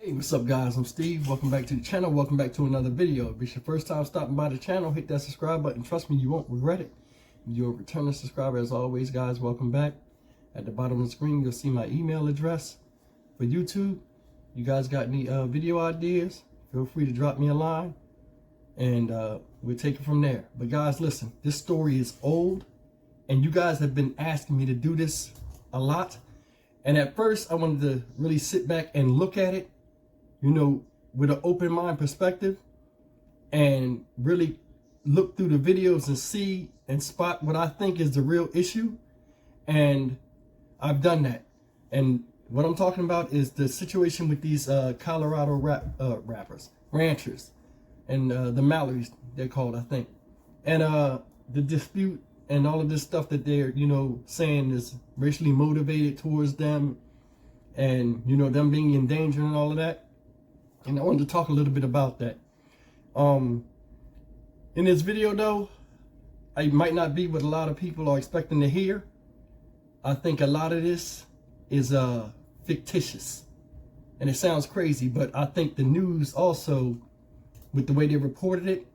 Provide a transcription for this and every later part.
Hey, what's up guys, I'm Steve. Welcome back to the channel. Welcome back to another video. If it's your first time stopping by the channel, hit that subscribe button. Trust me, you won't regret it. If you're a returning subscriber, as always guys, welcome back. At the bottom of the screen, you'll see my email address. For YouTube, you guys got any video ideas, feel free to drop me a line and we'll take it from there. But guys, listen, this story is old and you guys have been asking me to do this a lot. And at first I wanted to really sit back and look at it, you know, with an open mind perspective and really look through the videos and see and spot what I think is the real issue. And I've done that. And what I'm talking about is the situation with these Colorado ranchers and the Mallories, they're called, I think. And the dispute and all of this stuff that they're, you know, saying is racially motivated towards them and, you know, them being in danger and all of that. And I wanted to talk a little bit about that. In this video though, it might not be what a lot of people are expecting to hear. I think a lot of this is fictitious. And it sounds crazy, but I think the news also, with the way they reported it,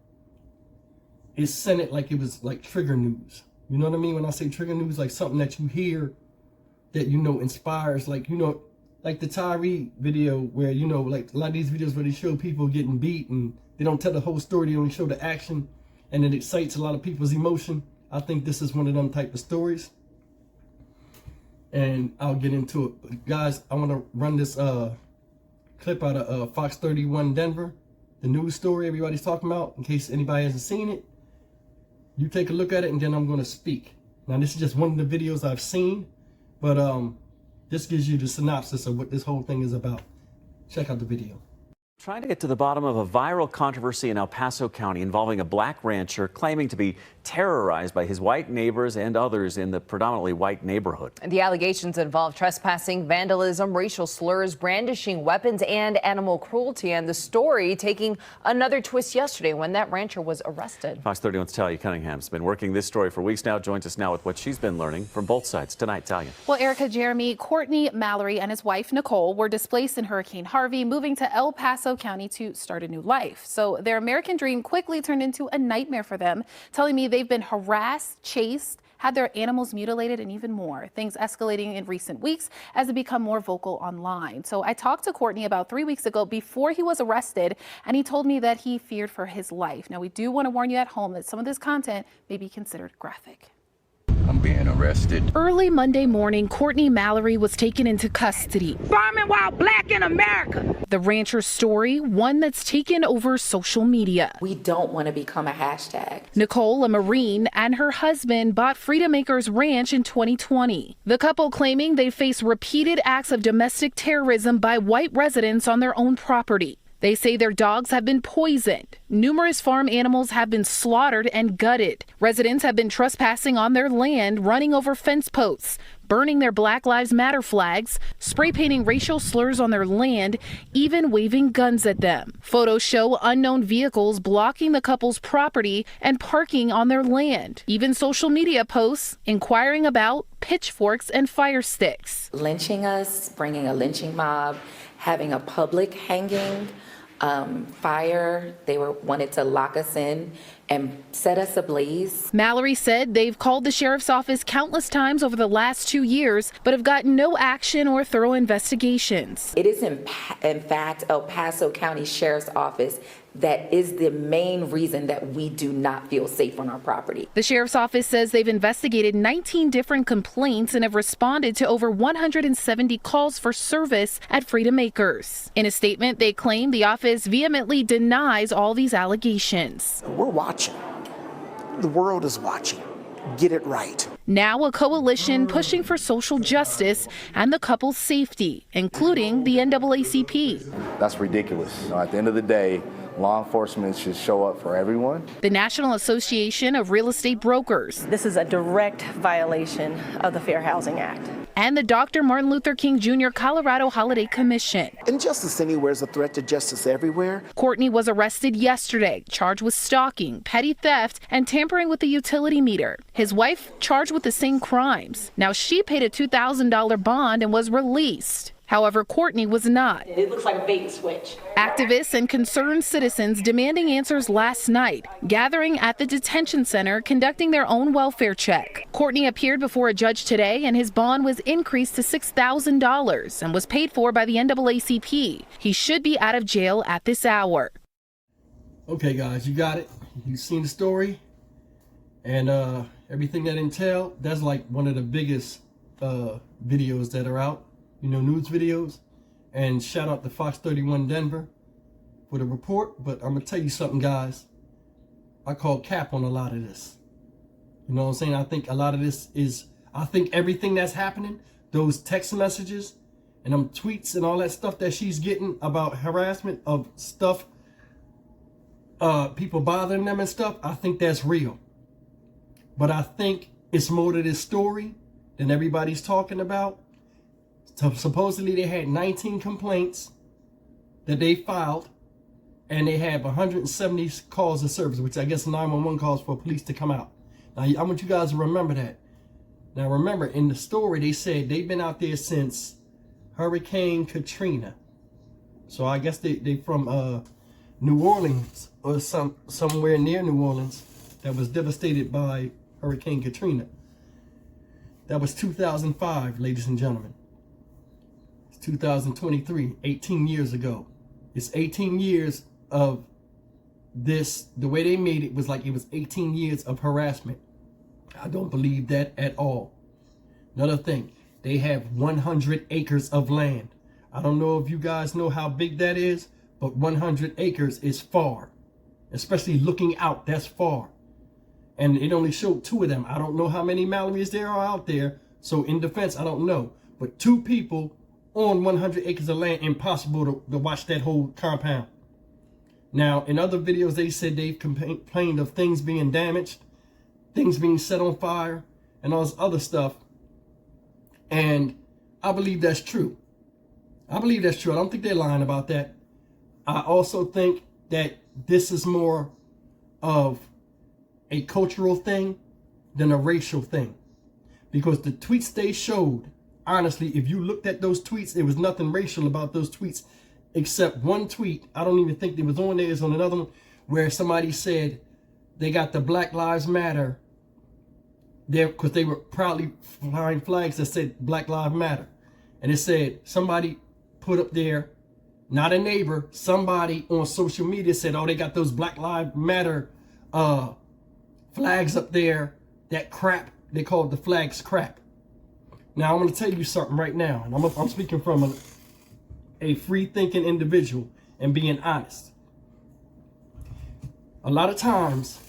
it sent it like it was like trigger news. You know what I mean? When I say trigger news, like something that you hear that, you know, inspires, like, you know, like the Tyree video where, you know, like a lot of these videos where they show people getting beat and they don't tell the whole story, they only show the action, and it excites a lot of people's emotion. I think this is one of them type of stories. And I'll get into it. But guys, I want to run this clip out of Fox 31 Denver, the news story everybody's talking about, in case anybody hasn't seen it. You take a look at it and then I'm going to speak. Now this is just one of the videos I've seen, but this gives you the synopsis of what this whole thing is about. Check out the video. Trying to get to the bottom of a viral controversy in El Paso County involving a black rancher claiming to be terrorized by his white neighbors and others in the predominantly white neighborhood. The allegations involve trespassing, vandalism, racial slurs, brandishing weapons, and animal cruelty. And the story taking another twist yesterday when that rancher was arrested. Fox 31's Talia Cunningham's been working this story for weeks now. Joins us now with what she's been learning from both sides tonight. Talia. Well, Erica, Jeremy, Courtney Mallory and his wife Nicole were displaced in Hurricane Harvey, moving to El Paso County to start a new life. So their American dream quickly turned into a nightmare for them, telling me they've been harassed, chased, had their animals mutilated, and even more. Things escalating in recent weeks as they become more vocal online. So I talked to Courtney about 3 weeks ago before he was arrested, and he told me that he feared for his life. Now, we do want to warn you at home that some of this content may be considered graphic. I'm being arrested. Early Monday morning, Courtney Mallory was taken into custody. Farming while black in America. The rancher's story, one that's taken over social media. We don't want to become a hashtag. Nicole, a Marine, and her husband bought Freedom Acres Ranch in 2020. The couple claiming they face repeated acts of domestic terrorism by white residents on their own property. They say their dogs have been poisoned. Numerous farm animals have been slaughtered and gutted. Residents have been trespassing on their land, running over fence posts, burning their Black Lives Matter flags, spray painting racial slurs on their land, even waving guns at them. Photos show unknown vehicles blocking the couple's property and parking on their land. Even social media posts inquiring about pitchforks and fire sticks. Lynching us, bringing a lynching mob, having a public hanging, fire. They wanted to lock us in and set us ablaze. Mallory said they've called the sheriff's office countless times over the last 2 years, but have gotten no action or thorough investigations. It is in fact El Paso County Sheriff's Office that is the main reason that we do not feel safe on our property. The sheriff's office says they've investigated 19 different complaints and have responded to over 170 calls for service at Freedom Acres. In a statement, they claim the office vehemently denies all these allegations. We're watching. The world is watching. Get it right. Now a coalition pushing for social justice and the couple's safety, including the NAACP. That's ridiculous. At the end of the day, law enforcement should show up for everyone. The National Association of Real Estate Brokers. This is a direct violation of the Fair Housing Act. And the Dr. Martin Luther King Jr. Colorado Holiday Commission. Injustice anywhere is a threat to justice everywhere. Courtney was arrested yesterday, charged with stalking, petty theft, and tampering with the utility meter. His wife charged with the same crimes. Now she paid a $2,000 bond and was released. However, Courtney was not. It looks like a bait and switch. Activists and concerned citizens demanding answers last night, gathering at the detention center, conducting their own welfare check. Courtney appeared before a judge today, and his bond was increased to $6,000 and was paid for by the NAACP. He should be out of jail at this hour. Okay, guys, you got it. You've seen the story and everything that entailed. That's like one of the biggest videos that are out, you know, news videos. And shout out to Fox 31 Denver for the report. But I'm gonna tell you something, guys. I call cap on a lot of this. You know what I'm saying? I think a lot of this is, I think everything that's happening, those text messages and them tweets and all that stuff that she's getting about harassment of stuff, people bothering them and stuff, I think that's real. But I think it's more to this story than everybody's talking about. So supposedly they had 19 complaints that they filed, and they have 170 calls of service, which I guess 911 calls for police to come out. Now, I want you guys to remember that. Now, remember, in the story, they said they've been out there since Hurricane Katrina. So I guess they from New Orleans or somewhere near New Orleans that was devastated by Hurricane Katrina. That was 2005, ladies and gentlemen. It's 2023, 18 years ago. It's 18 years of this. The way they made it was like it was 18 years of harassment. I don't believe that at all. Another thing, they have 100 acres of land. I don't know if you guys know how big that is, but 100 acres is far. Especially looking out, that's far. And it only showed 2 of them. I don't know how many Mallorys there are out there. So in defense, I don't know. But 2 people on 100 acres of land, impossible to watch that whole compound. Now, in other videos, they said they've complained of things being damaged, things being set on fire, and all this other stuff. And I believe that's true. I believe that's true. I don't think they're lying about that. I also think that this is more of a cultural thing than a racial thing. Because the tweets they showed, honestly, if you looked at those tweets, there was nothing racial about those tweets except one tweet. I don't even think it was on there. It's on another one where somebody said they got the Black Lives Matter there because they were proudly flying flags that said Black Lives Matter. And it said, somebody put up there, not a neighbor, somebody on social media said, oh, they got those Black Lives Matter flags up there, that crap. They called the flags crap. Now, I'm going to tell you something right now. And I'm speaking from a free-thinking individual and being honest. A lot of times,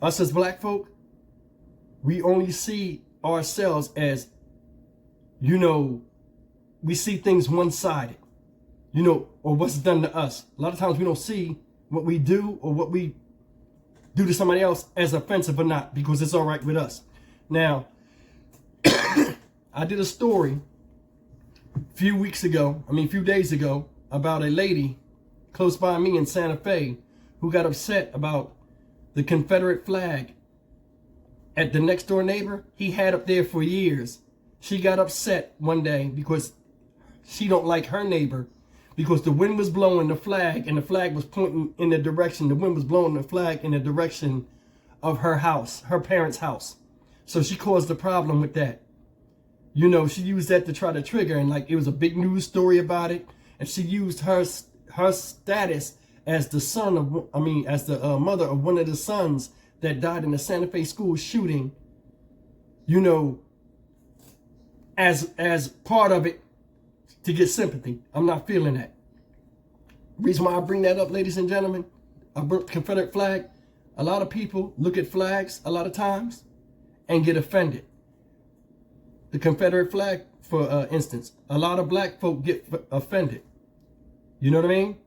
us as black folk, we only see ourselves as, you know, we see things one-sided, you know, or what's done to us. A lot of times we don't see what we do or what we do to somebody else as offensive or not, because it's all right with us. Now, I did a story a few days ago about a lady close by me in Santa Fe who got upset about the Confederate flag at the next door neighbor. He had up there for years. She got upset one day because she don't like her neighbor because the wind was blowing the flag and the flag was pointing in the direction. The wind was blowing the flag in the direction of her house, her parents' house. So she caused a problem with that. You know, she used that to try to trigger, and like it was a big news story about it. And she used her status as the son of, as the mother of one of the sons that died in the Santa Fe school shooting, you know, as part of it to get sympathy. I'm not feeling that. Reason why I bring that up, ladies and gentlemen, I brought Confederate flag. A lot of people look at flags a lot of times and get offended. The Confederate flag, for instance, a lot of black folk get offended. You know what I mean?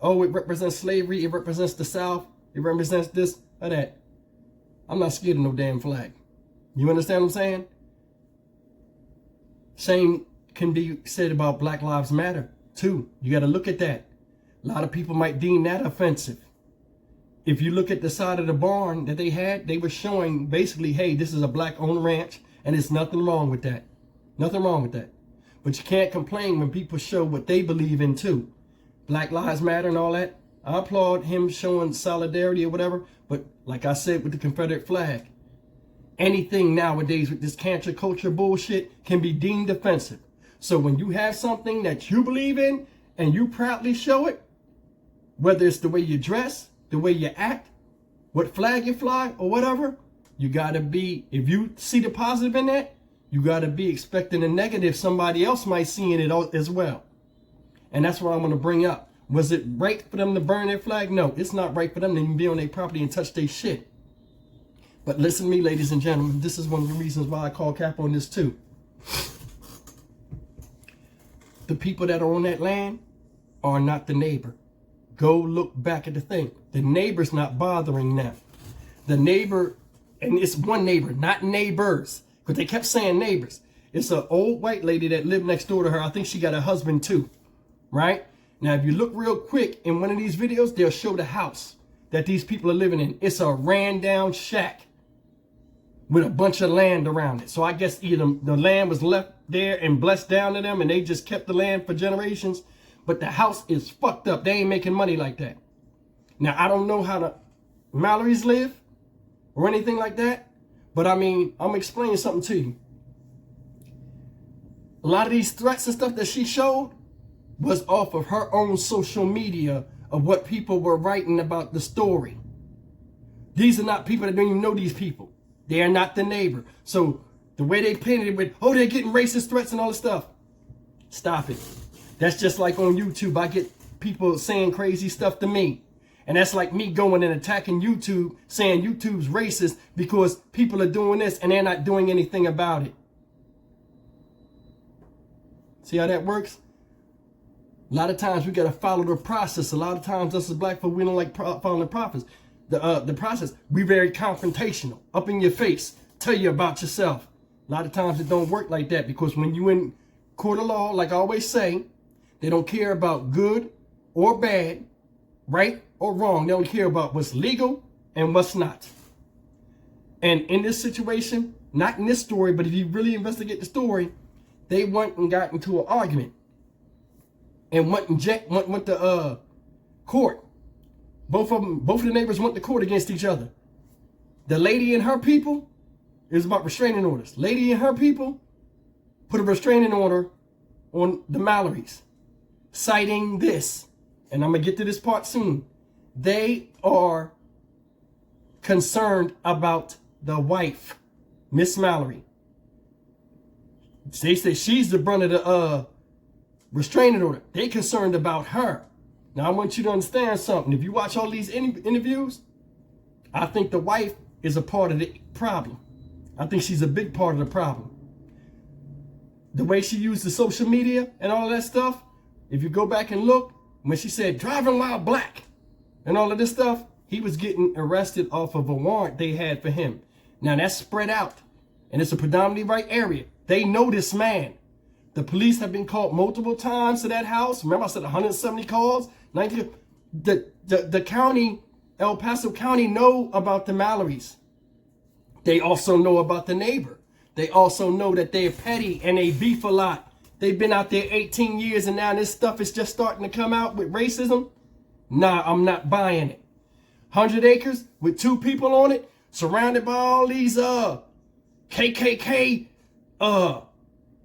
Oh, it represents slavery. It represents the South. It represents this or that. I'm not scared of no damn flag. You understand what I'm saying? Same can be said about Black Lives Matter, too. You got to look at that. A lot of people might deem that offensive. If you look at the side of the barn that they had, they were showing basically, hey, this is a black-owned ranch. And there's nothing wrong with that. Nothing wrong with that. But you can't complain when people show what they believe in too. Black Lives Matter and all that. I applaud him showing solidarity or whatever. But like I said with the Confederate flag, anything nowadays with this cancel culture bullshit can be deemed offensive. So when you have something that you believe in and you proudly show it, whether it's the way you dress, the way you act, what flag you fly or whatever, you gotta be, if you see the positive in that, you gotta be expecting the negative somebody else might see in it as well. And that's what I'm gonna bring up. Was it right for them to burn their flag? No, it's not right for them to even be on their property and touch their shit. But listen to me, ladies and gentlemen, this is one of the reasons why I call cap on this too. The people that are on that land are not the neighbor. Go look back at the thing. The neighbor's not bothering them. The neighbor, and it's one neighbor, not neighbors, because they kept saying neighbors. It's an old white lady that lived next door to her. I think she got a husband too, right? Now, if you look real quick in one of these videos, they'll show the house that these people are living in. It's a ran down shack with a bunch of land around it. So I guess either the land was left there and blessed down to them and they just kept the land for generations. But the house is fucked up. They ain't making money like that. Now, I don't know how the Mallorys live or anything like that. But I mean, I'm explaining something to you. A lot of these threats and stuff that she showed was off of her own social media of what people were writing about the story. These are not people that don't even know these people. They are not the neighbor. So the way they painted it with, oh, they're getting racist threats and all this stuff. Stop it. That's just like on YouTube. I get people saying crazy stuff to me. And that's like me going and attacking YouTube, saying YouTube's racist because people are doing this and they're not doing anything about it. See how that works? A lot of times we got to follow the process. A lot of times us as black folk, we don't like following the process. The process, we very confrontational, up in your face, tell you about yourself. A lot of times it don't work like that because when you in court of law, like I always say, they don't care about good or bad, right or wrong. They don't care about what's legal and what's not. And in this situation, not in this story, but if you really investigate the story, they went and got into an argument and went to court. Both of the neighbors went to court against each other. The lady and her people, it was about restraining orders. Lady and her people put a restraining order on the Mallorys, citing this. And I'm going to get to this part soon. They are concerned about the wife, Miss Mallory. They say she's the brunt of the restraining order. They concerned about her. Now, I want you to understand something. If you watch all these interviews, I think the wife is a part of the problem. I think she's a big part of the problem. The way she used the social media and all of that stuff, if you go back and look, when she said driving while black and all of this stuff, he was getting arrested off of a warrant they had for him. Now, that's spread out, and it's a predominantly white area. They know this man. The police have been called multiple times to that house. Remember I said 170 calls? 90. The county, El Paso County, know about the Mallorys. They also know about the neighbor. They also know that they're petty and they beef a lot. They've been out there 18 years and now this stuff is just starting to come out with racism. Nah, I'm not buying it. 100 acres with 2 people on it, surrounded by all these KKK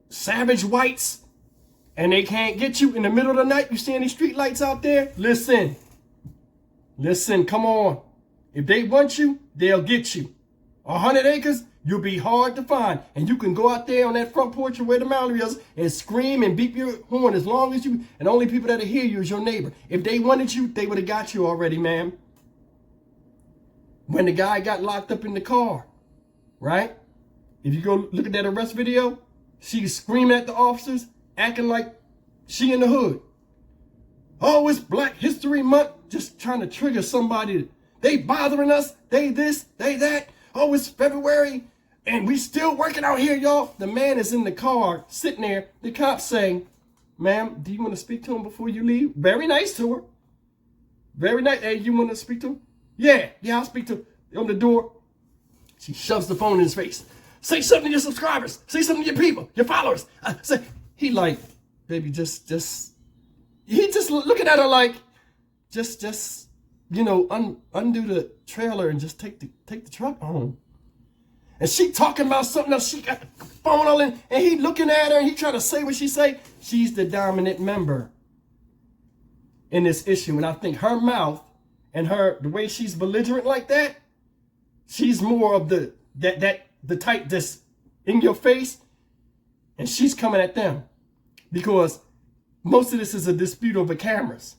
savage whites, and they can't get you in the middle of the night. You seeing these street lights out there? Listen, come on. If they want you, they'll get you. 100 acres, you'll be hard to find. And you can go out there on that front porch where the Mallory is and scream and beep your horn as long as you, and the only people that'll hear you is your neighbor. If they wanted you, they would have got you already, ma'am. When the guy got locked up in the car, right? If you go look at that arrest video, she's screaming at the officers, acting like she in the hood. Oh, it's Black History Month, just trying to trigger somebody. They bothering us, they this, they that. Oh, it's February, and we still working out here, y'all. The man is in the car, sitting there. The cops saying, ma'am, do you want to speak to him before you leave? Very nice to her. Very nice. Hey, you want to speak to him? Yeah, I'll speak to him. On the door, she shoves the phone in his face. Say something to your subscribers. Say something to your people, your followers. Say, he like, baby, he just looking at her like, just, you know, undo the trailer and just take the truck home. And she talking about something else. She got the phone all in, and he looking at her, and he trying to say what she say. She's the dominant member in this issue, and I think her mouth and the way she's belligerent like that, she's more of the type that's in your face, and she's coming at them because most of this is a dispute over cameras.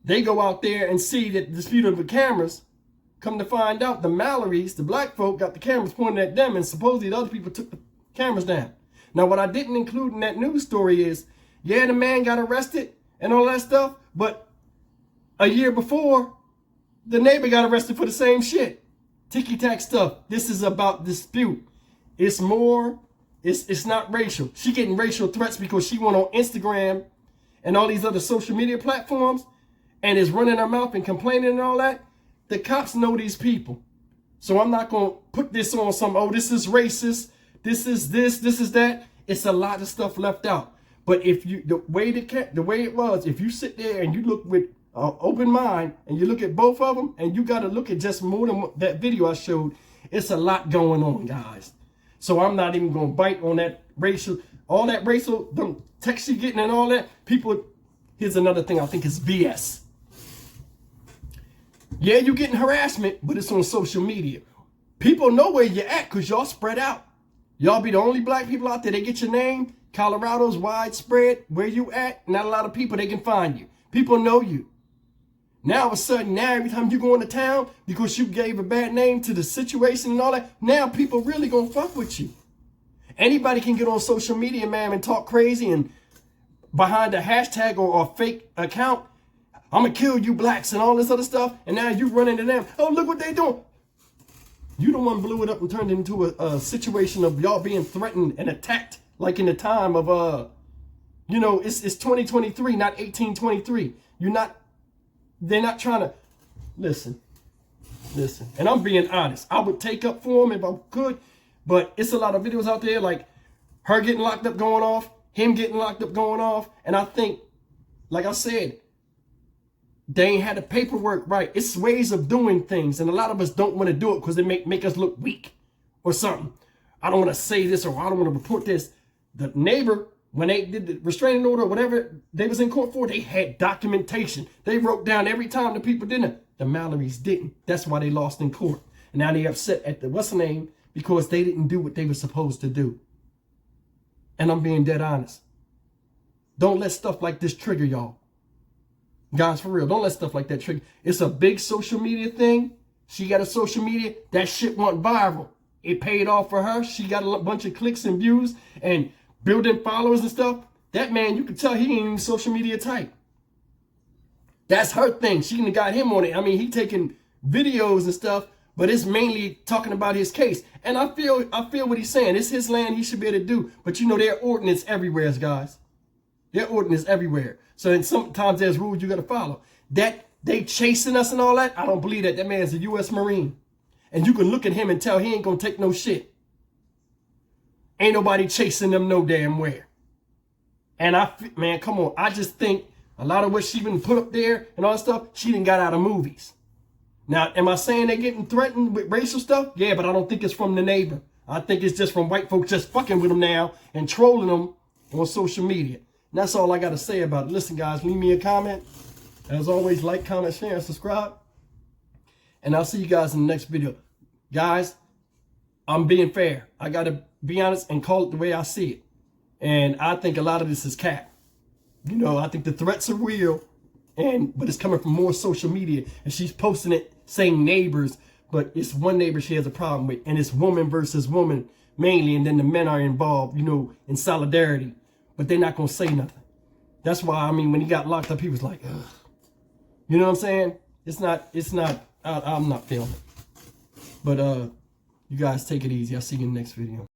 They go out there and see that dispute over cameras. Come to find out, the Mallorys, the black folk, got the cameras pointed at them, and supposedly the other people took the cameras down. Now, what I didn't include in that news story is, yeah, the man got arrested and all that stuff, but a year before, the neighbor got arrested for the same shit. Ticky-tack stuff. This is about dispute. It's more, it's not racial. She getting racial threats because she went on Instagram and all these other social media platforms and is running her mouth and complaining and all that. The cops know these people. So I'm not going to put this on some, oh, this is racist. This is this is that. It's a lot of stuff left out. But if you, the way it was, if you sit there and you look with an open mind and you look at both of them and you got to look at just more than that video I showed, it's a lot going on, guys. So I'm not even going to bite on that racial, all that racial, them texts you getting and all that. People, here's another thing I think is BS. Yeah, you're getting harassment, but it's on social media. People know where you're at because y'all spread out. Y'all be the only black people out there. They get your name. Colorado's widespread. Where you at? Not a lot of people, they can find you. People know you. Now, all of a sudden, now every time you go into town, because you gave a bad name to the situation and all that, now people really gonna fuck with you. Anybody can get on social media, man, and talk crazy and behind a hashtag or a fake account, I'm gonna kill you blacks and all this other stuff, and now you run into them. Oh, look what they doing. You the one blew it up and turned it into a situation of y'all being threatened and attacked, like in the time of, you know, it's 2023, not 1823. They're not trying to, listen. And I'm being honest. I would take up for them if I could, but it's a lot of videos out there like her getting locked up going off, him getting locked up going off, and I think, like I said, they ain't had the paperwork right. It's ways of doing things, and a lot of us don't want to do it because they make us look weak or something. I don't want to say this or I don't want to report this. The neighbor, when they did the restraining order or whatever they was in court for, they had documentation. They wrote down every time the people didn't. The Mallorys didn't. That's why they lost in court. And now they upset at the what's the name because they didn't do what they were supposed to do. And I'm being dead honest. Don't let stuff like this trigger y'all. Guys, for real, don't let stuff like that trigger. It's a big social media thing. She got a social media. That shit went viral. It paid off for her. She got a bunch of clicks and views and building followers and stuff. That man, you can tell he ain't even social media type. That's her thing. She done got him on it. I mean, he taking videos and stuff, but it's mainly talking about his case. And I feel what he's saying. It's his land. He should be able to do. But you know, there are ordinance everywhere, guys. There are ordinance everywhere. So then sometimes there's rules you got to follow. That they chasing us and all that, I don't believe that. That man's a U.S. Marine. And you can look at him and tell he ain't going to take no shit. Ain't nobody chasing them no damn where. And man, come on. I just think a lot of what she been put up there and all that stuff, she done got out of movies. Now, am I saying they're getting threatened with racial stuff? Yeah, but I don't think it's from the neighbor. I think it's just from white folks just fucking with them now and trolling them on social media. And that's all I got to say about it. Listen, guys, leave me a comment. As always, like, comment, share, and subscribe. And I'll see you guys in the next video. Guys, I'm being fair. I got to be honest and call it the way I see it. And I think a lot of this is cap. You know, I think the threats are real, but it's coming from more social media. And she's posting it saying neighbors, but it's one neighbor she has a problem with. And it's woman versus woman mainly. And then the men are involved, you know, in solidarity. But they're not going to say nothing. That's why, I mean, when he got locked up, he was like, ugh. You know what I'm saying? I'm not feeling it. But you guys take it easy. I'll see you in the next video.